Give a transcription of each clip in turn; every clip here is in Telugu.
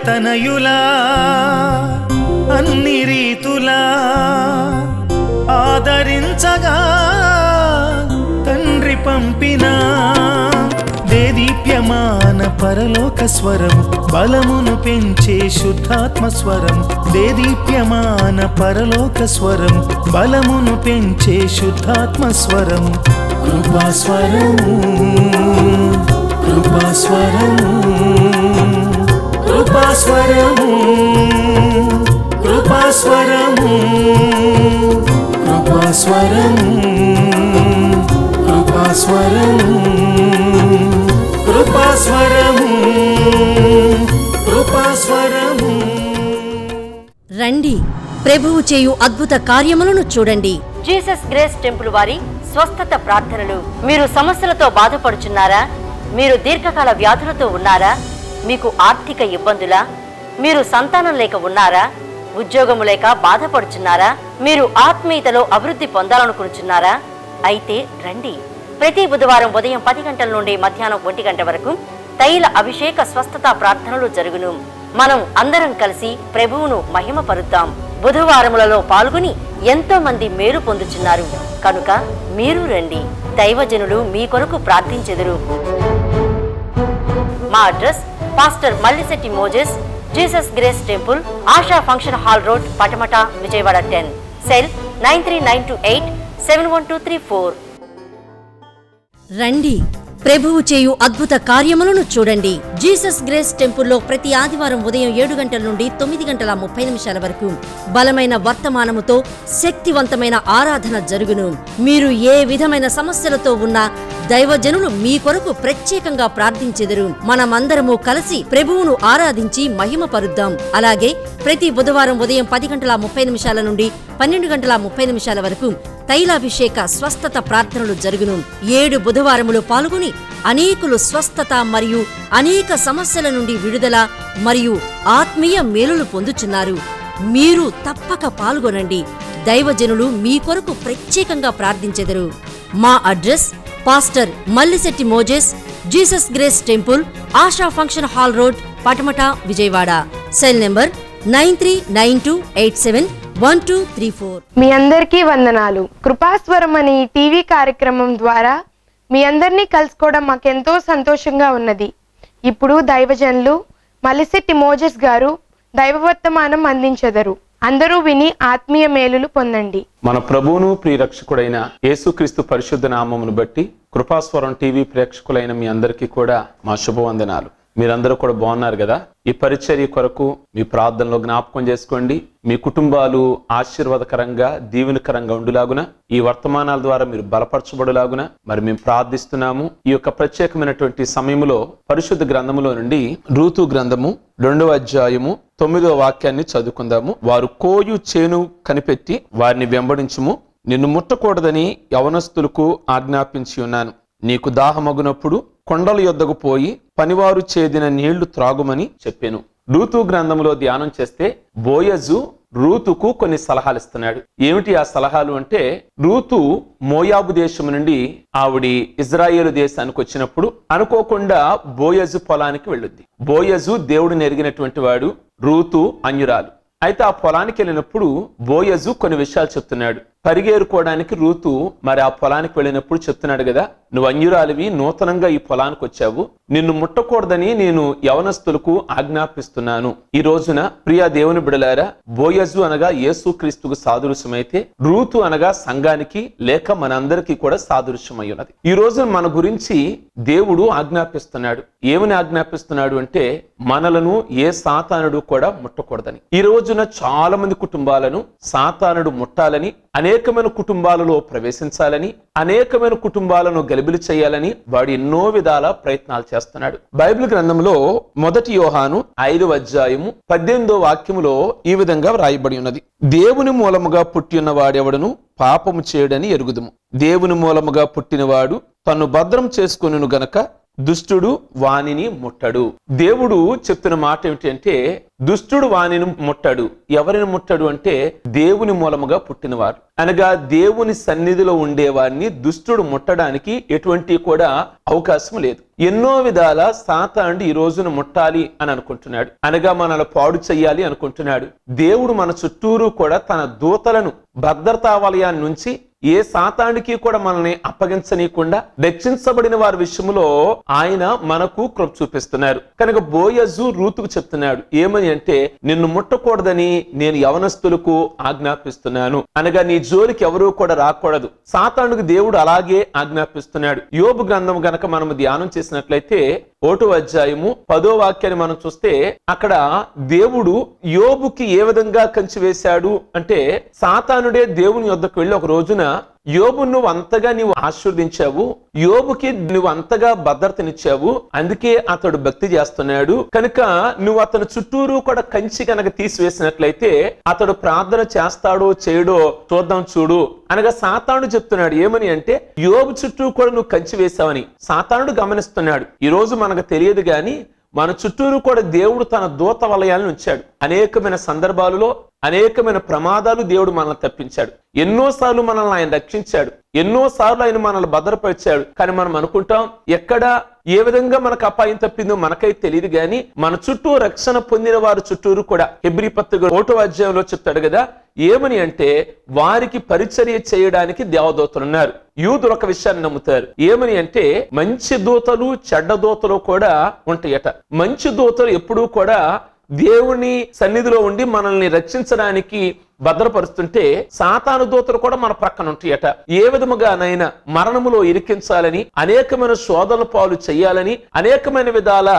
తనయులా అన్ని రీతులా ఆదరించగా తండ్రి పంపిన దేదీప్యమాన పరలోక స్వరం బలమును పెంచే శుద్ధాత్మ స్వరం దేదీప్యమాన పరలోక స్వరం బలమును పెంచే శుద్ధాత్మ స్వరం కృపాస్వరము కృపాస్వరము కృపాస్వరము కృపాస్వరము కృపాస్వరము కృపాస్వరము కృపాస్వరము కృపాస్వరము. రండి, ప్రభువు చేయు అద్భుత కార్యములను చూడండి. జీసస్ గ్రేస్ టెంపుల్ వారి స్వస్థత ప్రార్థనలు. మీరు సమస్యలతో బాధపడుచున్నారా? మీరు దీర్ఘకాల వ్యాధులతో ఉన్నారా? మీకు ఆర్థిక ఇబ్బందులా? మీరు సంతానం లేక ఉన్నారా? ఉద్యోగము లేక బాధపడుచున్నారా? మీరు ఆత్మీయతలో అభివృద్ధి పొందాలనుకుంటున్నారా? అయితే రండి. ప్రతి బుధవారం ఉదయం 10 గంటల నుండి మధ్యాహ్నం 1 గంట వరకు తైల అభిషేక స్వస్థత ప్రార్థనలు జరుగును. మనం అందరం కలిసి ప్రభువును మహిమపరుద్దాం. బుధవారములలో పాల్గొని ఎంతో మంది మేలు పొందుచున్నారు కనుక మీరు రండి. దైవజనులు మీ కొరకు ప్రార్థించెదరు. మా address pastor Mallisetti Moses, Jesus grace temple, ASHA function hall road, Patamata, Vijayawada 10. Cell 9392871234. రండి, ప్రభువు చేయు అద్భుత కార్యములను చూడండి. జీసస్ గ్రేస్ టెంపుల్లో ప్రతి ఆదివారం ఉదయం 7 గంటల నుండి 9:30 వరకు బలమైన వర్తమానముతో శక్తివంతమైన ఆరాధన జరుగును. మీరు ఏ విధమైన సమస్యలతో ఉన్నా దైవజనులు మీ కొరకు ప్రత్యేకంగా ప్రార్థించెదరు. మనమందరము కలిసి ప్రభువును ఆరాధించి మహిమపరుద్దాం. అలాగే ప్రతి బుధవారం ఉదయం 10:30 నుండి 12:30 వరకు తైలాభిషేక స్వస్థత ప్రార్థనలు జరుగును. 7 బుధవారములు పాల్గొని అనేకులు స్వస్థత మరియు అనేక సమస్యల నుండి విడుదల మరియు ఆత్మీయ మేలులు పొందుచున్నారు. మీరు తప్పక పాల్గొనండి. దైవజనులు మీ కొరకు ప్రత్యేకంగా ప్రార్థించెదరు. మా address pastor Mallisetti Moses, Jesus grace temple, ASHA function hall road, Patamata, Vijayawada. Cell number 9392871234. మీ అందరికీ వందనాలు. కృపాస్వరం అనే టీవీ కార్యక్రమం ద్వారా మీ అందరినీ కలుసుకోవడం మాకెంతో సంతోషంగా ఉన్నది. ఇప్పుడు దైవజనులు మల్లిశెట్టి మోజెస్ గారు దైవవర్తమానం అందించెదరు. అందరూ విని ఆత్మీయ మేలులు పొందండి. మన ప్రభువును ప్రియరక్షకుడైన యేసుక్రీస్తు పరిశుద్ధ నామమును బట్టి కృపాస్వరం టీవీ ప్రేక్షకులైన మీ అందరికీ కూడా మా శుభవందనాలు. మీరందరూ కూడా బాగున్నారు కదా? ఈ పరిచర్య కొరకు మీ ప్రార్థనలో జ్ఞాపకం చేసుకోండి. మీ కుటుంబాలు ఆశీర్వాదకరంగా దీవెనకరంగా ఉండులాగున, ఈ వర్తమానాల ద్వారా మీరు బలపరచబడులాగున మరి మేము ప్రార్థిస్తున్నాము. ఈ యొక్క ప్రత్యేకమైనటువంటి సమయంలో పరిశుద్ధ గ్రంథములో నుండి రూతు గ్రంథము 2వ అధ్యాయము 9వ వాక్యాన్ని చదువుకుందాము. వారు కోయు చేను కనిపెట్టి వారిని వెంబడించుము, నిన్ను ముట్టకూడదని యవనస్తులకు ఆజ్ఞాపించి ఉన్నాను. నీకు దాహమగునప్పుడు కొండల యొద్దకు పోయి పనివారు చేదిన నీళ్లు త్రాగుమని చెప్పాను. రూతు గ్రంథంలో ధ్యానం చేస్తే బోయజు రూతుకు కొన్ని సలహాలు ఇస్తున్నాడు. ఏమిటి ఆ సలహాలు అంటే, రూతు మోయాబు దేశం నుండి ఆవిడి ఇజ్రాయేలు దేశానికి వచ్చినప్పుడు అనుకోకుండా బోయజు పొలానికి వెళ్ళుద్ది. బోయజు దేవుడిని ఎరిగినటువంటి వాడు, రూతు అన్యురాలు. అయితే ఆ పొలానికి వెళ్ళినప్పుడు బోయజు కొన్ని విషయాలు చెప్తున్నాడు. పరిగేరుకోవడానికి రూతు మరి ఆ పొలానికి వెళ్ళినప్పుడు చెప్తున్నాడు కదా, నువ్వు అన్యురాలివి, నూతనంగా ఈ పొలానికి వచ్చావు, నిన్ను ముట్టకూడదని నేను యవనస్తులకు ఆజ్ఞాపిస్తున్నాను. ఈ రోజున ప్రియా దేవుని బిడలారా, బోయజు అనగా యేసుక్రీస్తుకు సాదృశ్యమైతే రూతు అనగా సంఘానికి లేక మనందరికీ కూడా సాదృశ్యమై ఉన్నది. ఈ రోజున మన గురించి దేవుడు ఆజ్ఞాపిస్తున్నాడు. ఏమని ఆజ్ఞాపిస్తున్నాడు అంటే, మనలను ఏ సాతానుడు కూడా ముట్టకూడదని. ఈ రోజున చాలా మంది కుటుంబాలను సాతానుడు ముట్టాలని, అనేకమైన కుటుంబాలలో ప్రవేశించాలని, అనేకమైన కుటుంబాలను గలిబిలి చేయాలని వాడు ఎన్నో విధాల ప్రయత్నాలు చేస్తున్నాడు. బైబిల్ గ్రంథంలో 1 యోహాను 5వ అధ్యాయము 18వ వాక్యములో ఈ విధంగా వ్రాయబడి ఉన్నది. దేవుని మూలముగా పుట్టిన వాడెవడను పాపము చేయడని ఎరుగుదుము. దేవుని మూలముగా పుట్టినవాడు తన్ను భద్రం చేసుకొనును గనక దుష్టుడు వానిని ముట్టడు. దేవుడు చెప్తున్న మాట ఏమిటంటే దుష్టుడు వానిని ముట్టడు. ఎవరిని ముట్టడు అంటే దేవుని మూలముగా పుట్టినవారు, అనగా దేవుని సన్నిధిలో ఉండేవారిని దుష్టుడు ముట్టడానికి ఎటువంటి కూడా అవకాశం లేదు. ఎన్నో విధాల సాతానుడు ఈ రోజున ముట్టాలి అని అనుకుంటున్నాడు, అనగా మనల్ని పాడు చెయ్యాలి అనుకుంటున్నాడు. దేవుడు మన చుట్టూరు కూడా తన దూతలను భద్రతా వలయాన్ని నుంచి ఏ సాతానుడికి కూడా మనల్ని అప్పగించనీయకుండా రక్షించబడిన వారి విషయంలో ఆయన మనకు కృప చూపిస్తున్నారు. కనుక బోయజు రూతుకు చెప్తున్నాడు ఏమని అంటే, నిన్ను ముట్టకూడదని నేను యవనస్తులకు ఆజ్ఞాపిస్తున్నాను, అనగా నీ జోలికి ఎవరూ కూడా రాకూడదు. సాతానుడికి దేవుడు అలాగే ఆజ్ఞాపిస్తున్నాడు. యోబు గ్రంథం గనక మనం ధ్యానం చేసినట్లయితే 1వ అధ్యాయము 10వ వాక్యాన్ని మనం చూస్తే అక్కడ దేవుడు యోబుకి ఏ విధంగా కంచి వేశాడు అంటే, సాతానుడే దేవుని యొద్దకు వెళ్ళి ఒక రోజున యోబు నువ్వు అంతగా నీవు ఆశీర్వదించావు, యోబుకి నువ్వు అంతగా భద్రతనిచ్చావు, అందుకే అతడు భక్తి చేస్తున్నాడు, కనుక నువ్వు అతని చుట్టూరు కూడా కంచి కనుక తీసివేసినట్లయితే అతడు ప్రార్థన చేస్తాడో చేయడో చూద్దాం చూడు అనగా సాతానుడు చెప్తున్నాడు. ఏమని అంటే యోబు చుట్టూ కూడా నువ్వు కంచి వేశావని సాతానుడు గమనిస్తున్నాడు. ఈ రోజు మనకు తెలియదు గాని మన చుట్టూరు కూడా దేవుడు తన దూత వలయాలను ఉంచాడు. అనేకమైన సందర్భాలలో అనేకమైన ప్రమాదాలు దేవుడు మనల్ని తప్పించాడు. ఎన్నోసార్లు మనల్ని ఆయన రక్షించాడు, ఎన్నోసార్లు ఆయన మనల్ని భద్రపరిచాడు. కానీ మనం అనుకుంటాం ఎక్కడ ఏ విధంగా మనకు అపాయం తప్పిందో మనకైతే తెలియదు గాని మన చుట్టూ రక్షణ పొందిన వారి చుట్టూరు కూడా హెబ్రీ పత్రిక 1వ అధ్యాయంలో చెప్తాడు కదా, ఏమని అంటే వారికి పరిచర్య చేయడానికి దేవదూతలు ఉన్నారు. యూదులు ఒక విషయాన్ని నమ్ముతారు, ఏమని అంటే మంచి దూతలు చెడ్డ దూతలు కూడా ఉంటాయట. మంచి దూతలు ఎప్పుడూ కూడా దేవుని సన్నిధిలో ఉండి మనల్ని రక్షించడానికి భద్రపరుస్తుంటే సాతాను దూతలు కూడా మన ప్రక్కన ఉంటాయట. ఏ విధముగానైనా మరణములో ఇరికించాలని, అనేకమైన శోధనల పాలు చేయాలని, అనేకమైన విధాల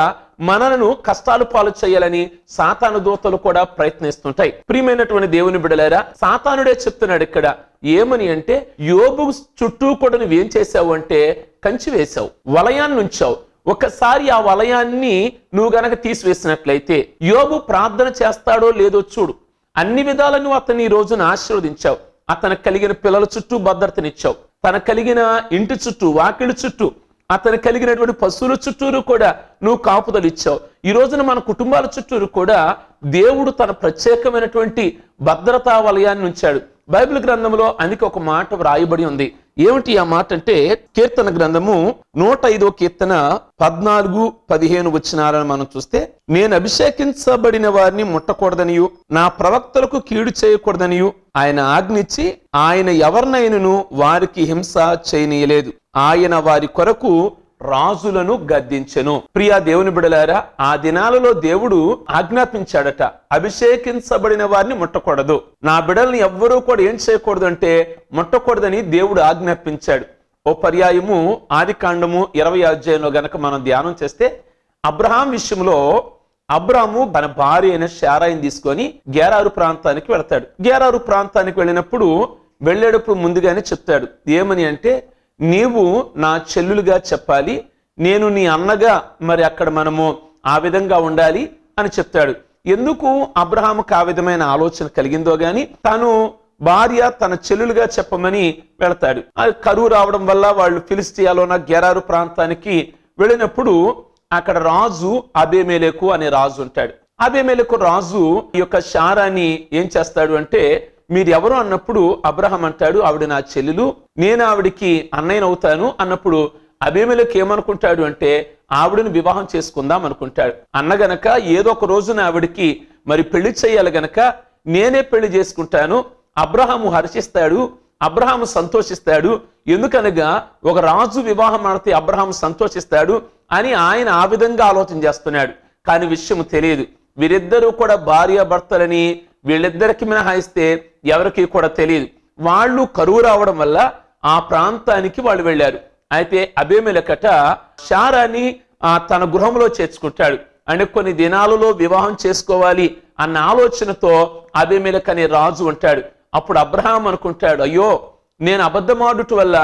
మనలను కష్టాలు పాలు చేయాలని సాతాను దూతలు కూడా ప్రయత్నిస్తుంటాయి. ప్రియమైనటువంటి దేవుని బిడ్డలారా, సాతానుడే చెప్తున్నాడు ఇక్కడ ఏమని అంటే యోబు చుట్టూ కూడా నువ్వేం చేసావు అంటే కంచి వేశావు, వలయాన్ని ఉంచావు. ఒకసారి ఆ వలయాన్ని నువ్వు గనక తీసివేసినట్లయితే యోబు ప్రార్థన చేస్తాడో లేదో చూడు. అన్ని విధాల నువ్వు అతన్ని ఈ రోజున ఆశీర్వదించావు. అతనికి కలిగిన పిల్లల చుట్టూ భద్రతనిచ్చావు, తనకు కలిగిన ఇంటి చుట్టూ వాకిలి చుట్టూ అతనికి కలిగినటువంటి పశువుల చుట్టూరు కూడా నువ్వు కాపుదలు ఇచ్చావు. ఈ రోజున మన కుటుంబాల చుట్టూరు కూడా దేవుడు తన ప్రత్యేకమైనటువంటి భద్రతా వలయాన్ని ఉంచాడు. బైబిల్ గ్రంథంలో అందుకే ఒక మాట వ్రాయబడి ఉంది. ఏమిటి ఆ మాట అంటే కీర్తన గ్రంథము 105వ కీర్తన 14-15 వచనాలను మనం చూస్తే, నేను అభిషేకించబడిన వారిని ముట్టకూడదనియు నా ప్రవక్తలకు కీడు చేయకూడదనియు ఆయన ఆజ్ఞించి ఆయన ఎవరినైనను వారికి హింస చేయనీయలేదు. ఆయన వారి కొరకు రాజులను గద్దించెను. ప్రియా దేవుని బిడలారా, ఆ దినాలలో దేవుడు ఆజ్ఞాపించాడట, అభిషేకించబడిన వారిని ముట్టకూడదు, నా బిడల్ని ఎవ్వరూ కూడా ఏం చేయకూడదు అంటే ముట్టకూడదని దేవుడు ఆజ్ఞాపించాడు. ఓ పర్యాయము ఆదికాండము 20వ అధ్యాయంలో గనక మనం ధ్యానం చేస్తే అబ్రహాం విషయంలో అబ్రాము తన భార్య అయిన శారాయిని తీసుకొని గెరారు ప్రాంతానికి వెళతాడు. గెరారు ప్రాంతానికి వెళ్ళినప్పుడు వెళ్ళేటప్పుడు ముందుగానే చెప్తాడు ఏమని అంటే, నీవు నా చెల్లులుగా చెప్పాలి, నేను నీ అన్నగా మరి అక్కడ మనము ఆ విధంగా ఉండాలి అని చెప్తాడు. ఎందుకు అబ్రహాముకు ఆ విధమైన ఆలోచన కలిగిందో గాని తను భార్య తన చెల్లులుగా చెప్పమని వెళతాడు. అది కరువు రావడం వల్ల వాళ్ళు ఫిలిస్టియాలోన గెరారు ప్రాంతానికి వెళ్ళినప్పుడు అక్కడ రాజు అబీమెలెకు అనే రాజు ఉంటాడు. అబీమెలెకు రాజు ఈ యొక్క శారాని ఏం చేస్తాడు అంటే, మీరు ఎవరు అన్నప్పుడు అబ్రహాం అంటాడు ఆవిడ నా చెల్లెలు, నేను ఆవిడికి అన్నయ్యనవుతాను అన్నప్పుడు అబీమెలెకు ఏమనుకుంటాడు అంటే ఆవిడని వివాహం చేసుకుందాం అనుకుంటాడు. అన్నగనక ఏదో ఒక రోజున ఆవిడికి మరి పెళ్లి చేయాలి గనక నేనే పెళ్లి చేసుకుంటాను. అబ్రహాము హర్షిస్తాడు, అబ్రహాము సంతోషిస్తాడు. ఎందుకనగా ఒక రాజు వివాహం ఆడితే అబ్రహాం సంతోషిస్తాడు అని ఆయన ఆ విధంగా ఆలోచన చేస్తున్నాడు. కానీ విషయం తెలియదు, వీరిద్దరూ కూడా భార్యాభర్తలని వీళ్ళిద్దరికి మినహాయిస్తే ఎవరికి కూడా తెలియదు. వాళ్ళు కరువు రావడం వల్ల ఆ ప్రాంతానికి వాళ్ళు వెళ్ళారు. అయితే అబీమెలెకట శారాని తన గృహంలో చేర్చుకుంటాడు. అంటే కొన్ని దినాలలో వివాహం చేసుకోవాలి అన్న ఆలోచనతో అబీమెలెకు అనే రాజు ఉంటాడు. అప్పుడు అబ్రహాం అనుకుంటాడు, అయ్యో నేను అబద్ధమాడుట వల్ల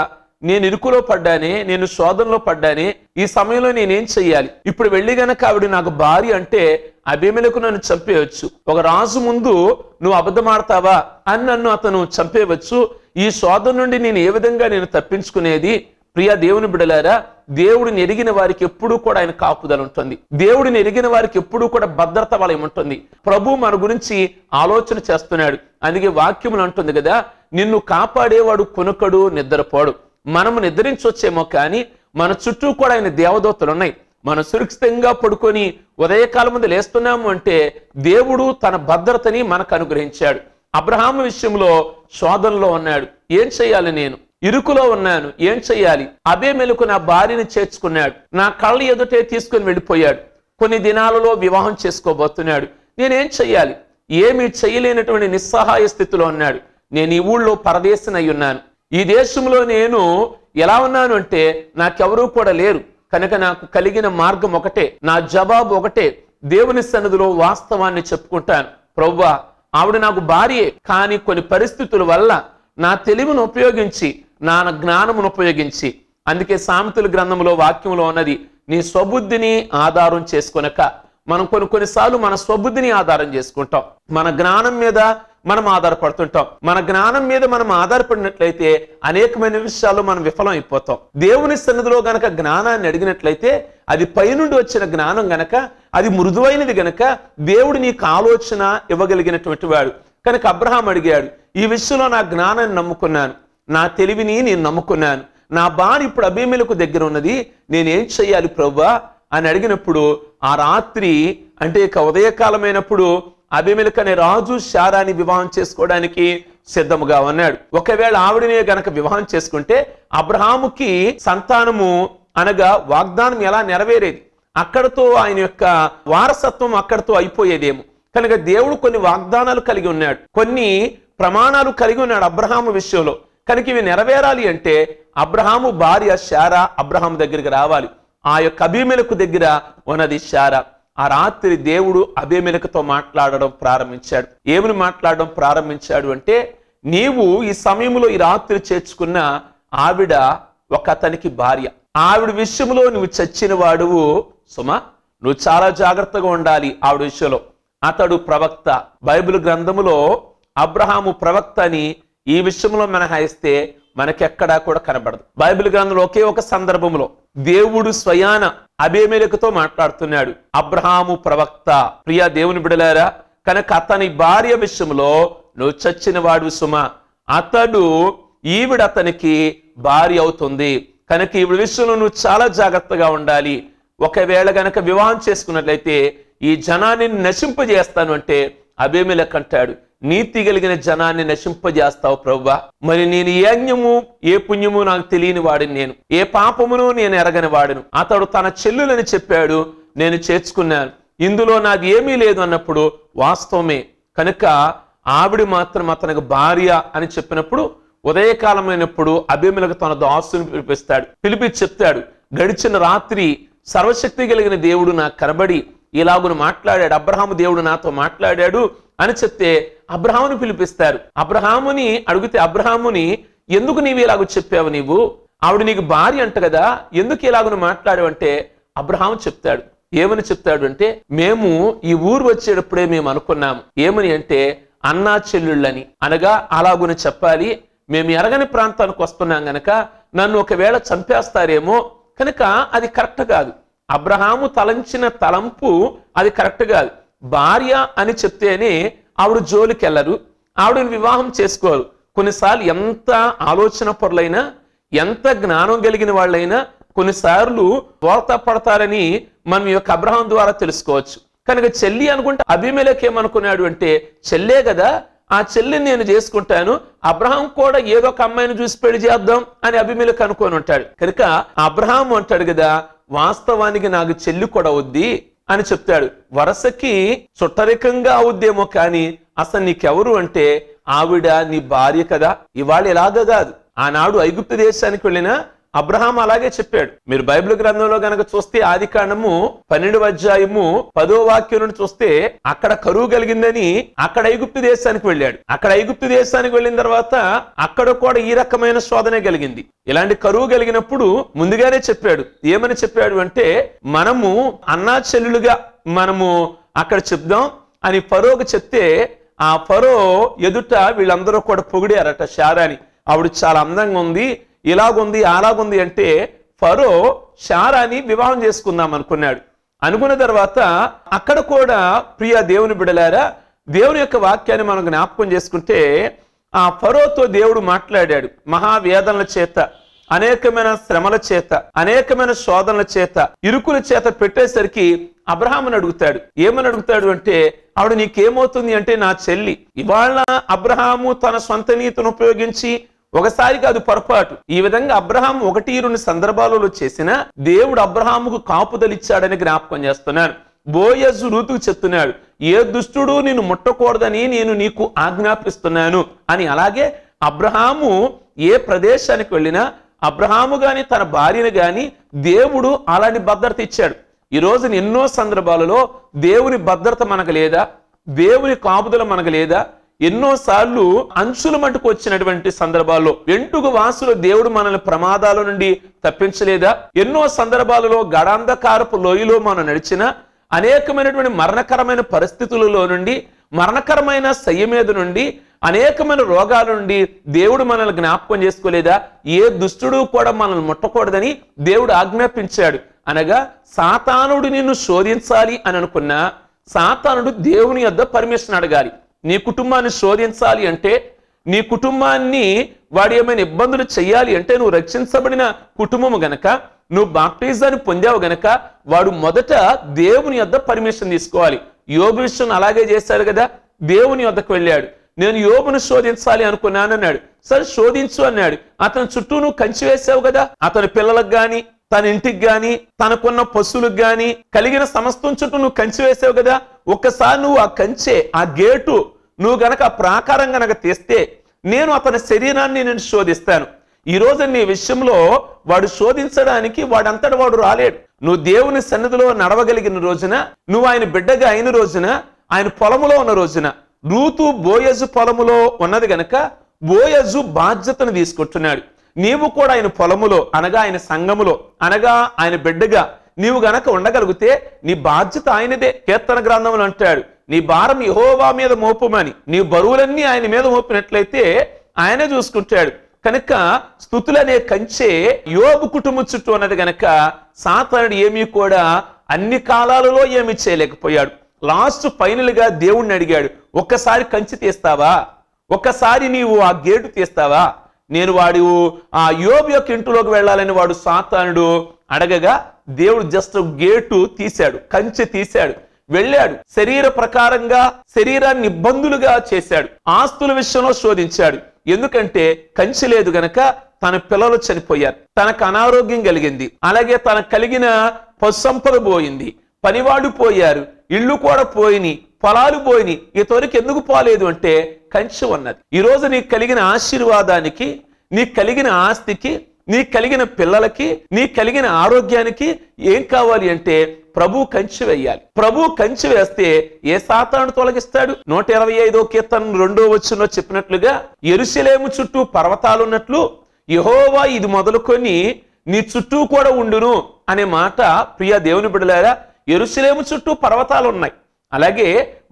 నేను ఇరుకులో పడ్డానే, నేను శోధనలో పడ్డానే, ఈ సమయంలో నేనేం చెయ్యాలి? ఇప్పుడు వెళ్ళి గనక ఆవిడ నాకు భార్య అంటే అబీమెలెకు నన్ను చంపేయవచ్చు. ఒక రాజు ముందు నువ్వు అబద్ధమాడతావా అని నన్ను అతను చంపేయవచ్చు. ఈ శోధన నుండి నేను ఏ విధంగా నేను తప్పించుకునేది? ప్రియా దేవుని బిడలారా, దేవుడిని ఎరిగిన వారికి ఎప్పుడూ కూడా ఆయన కాపుదల ఉంటుంది. దేవుడిని ఎరిగిన వారికి ఎప్పుడూ కూడా భద్రత వలయం ఉంటుంది. ప్రభు మన గురించి ఆలోచన చేస్తున్నాడు. అందుకే వాక్యములు అంటుంది కదా, నిన్ను కాపాడేవాడు కొనుకడు, నిద్రపోడు. మనము నిద్రించొచ్చేమో కానీ మన చుట్టూ కూడా ఆయన దేవదూతలు ఉన్నాయి. మనం సురక్షితంగా పడుకొని ఉదయకాలం ముందు లేస్తున్నాము అంటే దేవుడు తన భద్రతని మనకు అనుగ్రహించాడు. అబ్రహాము విషయంలో శోధనలో ఉన్నాడు. ఏం చెయ్యాలి? నేను ఇరుకులో ఉన్నాను, ఏం చెయ్యాలి? అబీమెలెకు నా భార్యని చేర్చుకున్నాడు. నా కళ్ళ ఎదుటే తీసుకుని వెళ్ళిపోయాడు. కొన్ని దినాలలో వివాహం చేసుకోబోతున్నాడు. నేనేం చెయ్యాలి? ఏమీ చెయ్యలేనటువంటి నిస్సహాయ స్థితిలో ఉన్నాడు. నేను ఈ ఊళ్ళో పరదేశినై ఉన్నాను. ఈ దేశంలో నేను ఎలా ఉన్నాను అంటే నాకెవరూ కూడా లేరు. కనుక నాకు కలిగిన మార్గం ఒకటే, నా జవాబు ఒకటే. దేవుని సన్నిధిలో వాస్తవాన్ని చెప్పుకుంటాను. ప్రభువా, ఆవిడ నాకు భార్యే, కానీ కొన్ని పరిస్థితుల వల్ల నా తెలివిని ఉపయోగించి, నా జ్ఞానమును ఉపయోగించి, అందుకే సామెతల గ్రంథంలో వాక్యంలో ఉన్నది, నీ స్వబుద్ధిని ఆధారం చేసుకొనక. మనం కొన్నిసార్లు మన స్వబుద్ధిని ఆధారం చేసుకుంటాం. మన జ్ఞానం మీద మనం ఆధారపడుతుంటాం. మన జ్ఞానం మీద మనం ఆధారపడినట్లయితే అనేకమైన విషయాల్లో మనం విఫలం అయిపోతాం. దేవుని సన్నిధిలో గనక జ్ఞానాన్ని అడిగినట్లయితే అది పైనుండి వచ్చిన జ్ఞానం గనక, అది మృదువైనది గనక దేవుడు నీకు ఆలోచన ఇవ్వగలిగినటువంటి వాడు. కనుక అబ్రహాం అడిగాడు, ఈ విషయంలో నా జ్ఞానాన్ని నమ్ముకున్నాను, నా తెలివిని నేను నమ్ముకున్నాను, నా భార్య ఇప్పుడు అబీమెలెకు దగ్గర ఉన్నది, నేనేం చెయ్యాలి ప్రభువా అని అడిగినప్పుడు ఆ రాత్రి అంటే ఇక ఉదయకాలమైనప్పుడు అబీమెలెకు అనే రాజు శారాని వివాహం చేసుకోవడానికి సిద్ధముగా ఉన్నాడు. ఒకవేళ ఆవిడనే గనక వివాహం చేసుకుంటే అబ్రహాముకి సంతానము అనగా వాగ్దానం ఎలా నెరవేరేది? అక్కడతో ఆయన యొక్క వారసత్వం అక్కడతో అయిపోయేదేమో. కనుక దేవుడు కొన్ని వాగ్దానాలు కలిగి ఉన్నాడు, కొన్ని ప్రమాణాలు కలిగి ఉన్నాడు అబ్రహాము విషయంలో. కనుక ఇవి నెరవేరాలి అంటే అబ్రహాము భార్య శారా అబ్రహాము దగ్గరికి రావాలి. ఆ యొక్క అబీమెలెకు దగ్గర ఉన్నది శారా. ఆ రాత్రి దేవుడు అబీమెలెకుతో మాట్లాడడం ప్రారంభించాడు. ఏమని మాట్లాడడం ప్రారంభించాడు అంటే, నీవు ఈ సమయంలో ఈ రాత్రి చేర్చుకున్న ఆవిడ ఒక అతనికి భార్య. ఆవిడ విషయంలో నువ్వు చచ్చిన వాడువు సుమా, నువ్వు చాలా జాగ్రత్తగా ఉండాలి ఆవిడ విషయంలో. అతడు ప్రవక్త. బైబిల్ గ్రంథములో అబ్రహాము ప్రవక్త అని ఈ విషయంలో మినహాయిస్తే మనకెక్కడా కూడా కనబడదు. బైబిల్ గ్రంథంలో ఒకే ఒక సందర్భంలో దేవుడు స్వయాన అబీమెలెకుతో మాట్లాడుతున్నాడు, అబ్రహాము ప్రవక్త. ప్రియా దేవుని బిడలారా, కనుక అతని భార్య విషయంలో నువ్వు చచ్చిన వాడు సుమా, అతడు ఈవిడ అతనికి భార్య అవుతుంది. కనుక ఈవిడ విషయంలో నువ్వు చాలా జాగ్రత్తగా ఉండాలి. ఒకవేళ గనక వివాహం చేసుకున్నట్లయితే ఈ జనాన్ని నశింపజేస్తాను అంటే అబీమెలెకు అంటాడు, నీతి కలిగిన జనాన్ని నశింపజేస్తావు ప్రభువా. మరి నేను ఏ అజ్ఞము ఏ పుణ్యము నాకు తెలియని వాడిని, నేను ఏ పాపమును నేను ఎరగని వాడును. అతడు తన చెల్లులని చెప్పాడు, నేను చేర్చుకున్నాను, ఇందులో నాది ఏమీ లేదు అన్నప్పుడు వాస్తవమే. కనుక ఆవిడ మాత్రం అతనికి భార్య అని చెప్పినప్పుడు ఉదయకాలమైనప్పుడు అబీమెలెకు తన దాసుని పిలిపించి చెప్తాడు, గడిచిన రాత్రి సర్వశక్తి కలిగిన దేవుడు నాకు కనబడి ఇలాగును మాట్లాడాడు, అబ్రహాము దేవుడు నాతో మాట్లాడాడు అని చెప్తే అబ్రహాముని పిలిపిస్తారు. అబ్రహాముని అడిగితే, అబ్రహాముని ఎందుకు నీవు ఇలాగ చెప్పావు? నీవు ఆవిడ నీకు భార్య అంట కదా, ఎందుకు ఇలాగను మాట్లాడావు అంటే అబ్రహాము చెప్తాడు. ఏమని చెప్తాడు అంటే, మేము ఈ ఊరు వచ్చేటప్పుడే మేము అనుకున్నాము, ఏమని అంటే అన్నా చెల్లుళ్ళని, అనగా అలాగుని చెప్పాలి, మేము ఎరగని ప్రాంతానికి వస్తున్నాం గనక నన్ను ఒకవేళ చంపేస్తారేమో, కనుక అది కరెక్ట్ కాదు. అబ్రహాము తలంచిన తలంపు అది కరెక్ట్ కాదు. భార్య అని చెప్తేనే ఆవిడ జోలికి వెళ్ళరు, ఆవిడని వివాహం చేసుకోరు. కొన్నిసార్లు ఎంత ఆలోచన పరులైనా, ఎంత జ్ఞానం కలిగిన వాళ్ళైనా కొన్నిసార్లు వార్త పడతారని మనం ఈ యొక్క అబ్రహాం ద్వారా తెలుసుకోవచ్చు. కనుక చెల్లి అనుకుంటే అబీమెలెకు ఏమనుకున్నాడు అంటే, చెల్లే కదా, ఆ చెల్లిని నేను చేసుకుంటాను, అబ్రహాం కూడా ఏదో ఒక అమ్మాయిని చూసి పెళ్లి చేద్దాం అని అబీమెలెకు అనుకొని ఉంటాడు. కనుక అబ్రహాం అంటాడు కదా, వాస్తవానికి నాకు చెల్లి కూడా అవుద్ది అని చెప్తాడు. వరసకి చుట్టరికంగా అవుద్దేమో కానీ అసలు నీకెవరు అంటే ఆవిడ నీ భార్య కదా. ఇవాళ ఇలాగా కాదు, ఆనాడు ఐగుప్తు దేశానికి వెళ్ళిన అబ్రహాం అలాగే చెప్పాడు. మీరు బైబిల్ గ్రంథంలో గనక చూస్తే ఆదికాండము 12వ అధ్యాయము 10వ వాక్యం నుండి చూస్తే అక్కడ కరువు కలిగిందని అక్కడ ఐగుప్తు దేశానికి వెళ్ళాడు. అక్కడ ఐగుప్తు దేశానికి వెళ్ళిన తర్వాత అక్కడ కూడా ఈ రకమైన శోధనే కలిగింది. ఇలాంటి కరువు కలిగినప్పుడు ముందుగానే చెప్పాడు. ఏమని చెప్పాడు అంటే, మనము అన్నా చెల్లులుగా మనము అక్కడ చెప్దాం అని ఫరోకు చెప్తే ఆ ఫరో ఎదుట వీళ్ళందరూ కూడా పొగిడారట శారాని. ఆవిడ చాలా అందంగా ఉంది, ఇలాగుంది అలాగుంది అంటే ఫరో శారాని వివాహం చేసుకుందాం అనుకున్నాడు. అనుకున్న తర్వాత అక్కడ కూడా ప్రియ దేవుని బిడలారా, దేవుని యొక్క వాక్యాన్ని మనం జ్ఞాపకం చేసుకుంటే ఆ ఫరోతో దేవుడు మాట్లాడాడు. మహావేదనల చేత, అనేకమైన శ్రమల చేత, అనేకమైన శోధనల చేత, ఇరుకుల చేత పెట్టేసరికి అబ్రహాముని అడుగుతాడు. ఏమని అడుగుతాడు అంటే, ఆవిడ నీకేమవుతుంది అంటే, నా చెల్లి. ఇవాళ అబ్రహాము తన సొంత నీతిని ఉపయోగించి ఒకసారి కాదు పొరపాటు, ఈ విధంగా అబ్రహాం 1-2 సందర్భాలలో చేసిన దేవుడు అబ్రహాముకు కాపుదలిచ్చాడని జ్ఞాపకం చేస్తున్నాను. బోయజు రూతుకు చెప్తున్నాడు, ఏ దుష్టుడు నిన్ను ముట్టకూడదని నేను నీకు ఆజ్ఞాపిస్తున్నాను అని. అలాగే అబ్రహాము ఏ ప్రదేశానికి వెళ్ళినా అబ్రహాము గాని తన భార్యను గాని దేవుడు అలాంటి భద్రత ఇచ్చాడు. ఈ రోజున ఎన్నో సందర్భాలలో దేవుని భద్రత మనకు లేదా, దేవుని కాపుదల మనకు లేదా? ఎన్నోసార్లు అంచుల మటుకు వచ్చినటువంటి సందర్భాల్లో వెంటుకు వాసులు దేవుడు మనల్ని ప్రమాదాల నుండి తప్పించలేదా? ఎన్నో సందర్భాలలో గడాంధకారపు లోయలో మనం నడిచిన అనేకమైనటువంటి మరణకరమైన పరిస్థితులలో నుండి, మరణకరమైన శయ్య మీద నుండి, అనేకమైన రోగాల నుండి దేవుడు మనల్ని జ్ఞాపకం చేసుకోలేదా? ఏ దుష్టుడు కూడా మనల్ని ముట్టకూడదని దేవుడు ఆజ్ఞాపించాడు. అనగా సాతానుడు నిన్ను శోధించాలి అని అనుకున్నా సాతానుడు దేవుని యొద్ద పర్మిషన్ అడగాలి. నీ కుటుంబాన్ని శోధించాలి అంటే, నీ కుటుంబాన్ని వాడు ఏమైనా ఇబ్బందులు చెయ్యాలి అంటే, నువ్వు రక్షించబడిన కుటుంబము గనక, నువ్వు బాప్టిజాన్ని పొందావు గనక వాడు మొదట దేవుని యొద్ద పర్మిషన్ తీసుకోవాలి. యోబు విషయం అలాగే చేశాడు కదా. దేవుని యొద్దకు వెళ్ళాడు. నేను యోబును శోధించాలి అనుకున్నాను అన్నాడు. సరే శోధించు అన్నాడు. అతని చుట్టూ నువ్వు కంచి వేసావు కదా. అతని పిల్లలకు గాని, తన ఇంటికి గాని, తనకున్న పశువులకు గాని, కలిగిన సమస్తం చుట్టూ నువ్వు కంచి వేసావు కదా. ఒక్కసారి నువ్వు ఆ కంచె, ఆ గేటు నువ్వు గనక ఆ ప్రాకారం గనక తీస్తే నేను అతని శరీరాన్ని నేను శోధిస్తాను. ఈ రోజు నీ విషయంలో వాడు శోధించడానికి వాడంతట వాడు రాలేడు. నువ్వు దేవుని సన్నిధిలో నడవగలిగిన రోజున, నువ్వు ఆయన బిడ్డగా అయిన రోజున, ఆయన పొలములో ఉన్న రోజున, రూతు బోయజు పొలములో ఉన్నది గనక బోయజు బాధ్యతను తీసుకుంటున్నాడు. నీవు కూడా ఆయన పొలములో అనగా ఆయన సంఘములో అనగా ఆయన బిడ్డగా నీవు గనక ఉండగలిగితే నీ బాధ్యత ఆయనదే. కీర్తన గ్రంథంలో అంటాడు, నీ భారం యెహోవా మీద మోపమని. నీ బరువులన్నీ ఆయన మీద మోపినట్లయితే ఆయనే చూసుకుంటాడు. కనుక స్తుతులనే కంచె యోబు కుటుంబం చుట్టూ ఉన్నది గనక సాతానుడు ఏమీ కూడా అన్ని కాలాలలో ఏమీ చేయలేకపోయాడు. లాస్ట్ ఫైనల్ గా దేవుణ్ణి అడిగాడు, ఒక్కసారి కంచె తీస్తావా? ఒక్కసారి నీవు ఆ గేటు తీస్తావా? నేను వాడు ఆ యోబు యొక్క ఇంటిలోకి వెళ్ళాలని వాడు సాతానుడు అడగగా దేవుడు జస్ట్ గేటు తీశాడు, కంచె తీశాడు, వెళ్ళాడు. శరీర ప్రకారంగా శరీరాన్ని ఇబ్బందులుగా చేశాడు. ఆస్తుల విషయంలో శోధించాడు. ఎందుకంటే కంచె లేదు గనక తన పిల్లలు చనిపోయారు, తనకు అనారోగ్యం కలిగింది, అలాగే తనకు కలిగిన పశు సంపద పోయింది, పనివాడు పోయారు, ఇళ్ళు కూడా పోయినాయి, పొలాలు పోయినాయి. ఇంతవరకు ఎందుకు పోలేదు అంటే కంచె ఉన్నది. ఈ రోజు నీకు కలిగిన ఆశీర్వాదానికి, నీకు కలిగిన ఆస్తికి, నీకు కలిగిన పిల్లలకి, నీకు కలిగిన ఆరోగ్యానికి ఏం కావాలి అంటే ప్రభు కంచె వేయాలి. ప్రభు కంచె వేస్తే ఏ సాతానుడు తొలగిస్తాడు? 125వ కీర్తన 2వ వచనంలో చెప్పినట్లుగా యెరూషలేము చుట్టూ పర్వతాలు ఉన్నట్లు యెహోవా ఇది మొదలుకొని నీ చుట్టూ కూడా ఉండును అనే మాట. ప్రియ దేవుని బిడ్డలారా, యెరూషలేము చుట్టూ పర్వతాలు ఉన్నాయి. అలాగే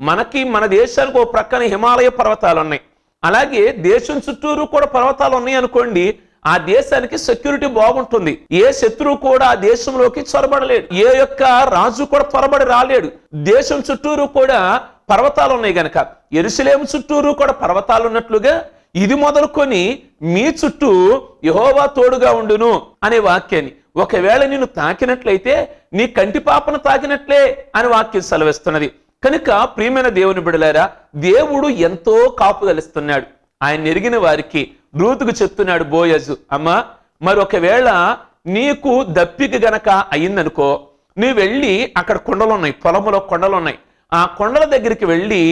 మనకి మన దేశానికి ఓ ప్రక్కన హిమాలయ పర్వతాలు ఉన్నాయి. అలాగే దేశం చుట్టూరు కూడా పర్వతాలు ఉన్నాయి అనుకోండి, ఆ దేశానికి సెక్యూరిటీ బాగుంటుంది. ఏ శత్రువు కూడా ఆ దేశంలోకి చొరబడలేడు, ఏ యొక్క రాజు కూడా త్వరబడి రాలేడు. దేశం చుట్టూరు కూడా పర్వతాలు ఉన్నాయి గనక యెరూషలేము చుట్టూరు కూడా పర్వతాలు ఉన్నట్లుగా ఇది మొదలుకొని మీ చుట్టూ యెహోవా తోడుగా ఉండును అనే వాక్యాన్ని, ఒకవేళ నిన్ను తాకినట్లయితే నీ కంటి పాపను తాకినట్లే అని వాక్యం సెలవిస్తున్నది. కనుక ప్రియమైన దేవుని బిడ్డలారా, దేవుడు ఎంతో కాపుదలిస్తున్నాడు. ఆయన ఎరిగిన వారికి రూతుకు చెప్తున్నాడు బోయజు, అమ్మా మరి ఒకవేళ నీకు దప్పిక గనక అయిందనుకో, నువ్వు వెళ్ళి అక్కడ కొండలు ఉన్నాయి, పొలములో కొండలు ఉన్నాయి, ఆ కొండల దగ్గరికి వెళ్ళి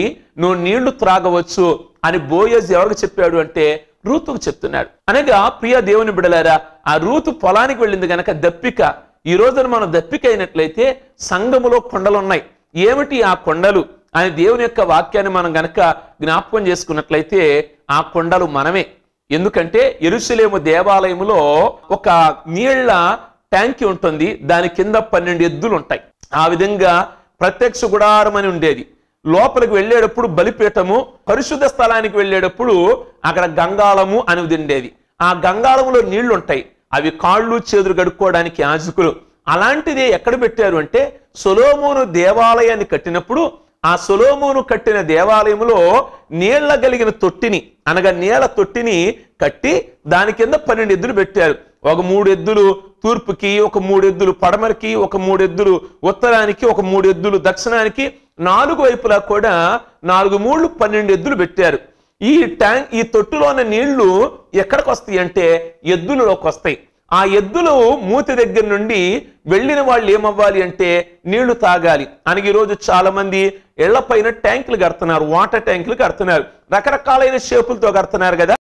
నువ్వు నీళ్లు త్రాగవచ్చు అని బోయజు ఎవరికి చెప్పాడు అంటే రూతుకు చెప్తున్నాడు. అనగా ప్రియ దేవుని బిడ్డలారా, ఆ రూతు పొలానికి వెళ్ళింది గనక దప్పిక. ఈ రోజున మనం దప్పిక అయినట్లయితే సంఘములో కొండలు ఉన్నాయి. ఏమిటి ఆ కొండలు అని దేవుని యొక్క వాక్యాన్ని మనం గనక జ్ఞాపకం చేసుకున్నట్లయితే ఆ కొండలు మనమే. ఎందుకంటే యెరూషలేము దేవాలయములో ఒక నీళ్ల ట్యాంకి ఉంటుంది, దాని కింద 12 ఎద్దులు ఉంటాయి. ఆ విధంగా ప్రత్యక్ష గుడారం అని ఉండేది. లోపలికి వెళ్ళేటప్పుడు బలిపీఠము, పరిశుద్ధ స్థలానికి వెళ్ళేటప్పుడు అక్కడ గంగాళము అని ఉండేది. ఆ గంగాళములో నీళ్లు ఉంటాయి. అవి కాళ్ళు చేతులు కడుక్కోవడానికి యాజకులు. అలాంటిదే ఎక్కడ పెట్టారు అంటే సొలొమోను దేవాలయాన్ని కట్టినప్పుడు ఆ సొలొమోను కట్టిన దేవాలయంలో నీళ్ల కలిగిన తొట్టిని అనగా నీళ్ల తొట్టిని కట్టి దాని కింద 12 ఎద్దులు పెట్టారు. ఒక 3 ఎద్దులు తూర్పుకి, ఒక 3 ఎద్దులు పడమరకి, ఒక 3 ఎద్దులు ఉత్తరానికి, ఒక 3 ఎద్దులు దక్షిణానికి, 4 వైపులా కూడా 4 మూళ్ళు 12 ఎద్దులు పెట్టారు. ఈ తొట్టులో ఉన్న నీళ్లు ఎక్కడికి వస్తాయి అంటే ఎద్దులలోకి వస్తాయి. ఆ ఎద్దులు మూతి దగ్గర నుండి వెళ్ళిన వాళ్ళు ఏమవ్వాలి అంటే నీళ్లు తాగాలి. అని ఈరోజు చాలా మంది ఇళ్ల పైన ట్యాంకులు కడుతున్నారు, వాటర్ ట్యాంకులు కడుతున్నారు, రకరకాలైన షేపులతో కడుతున్నారు కదా.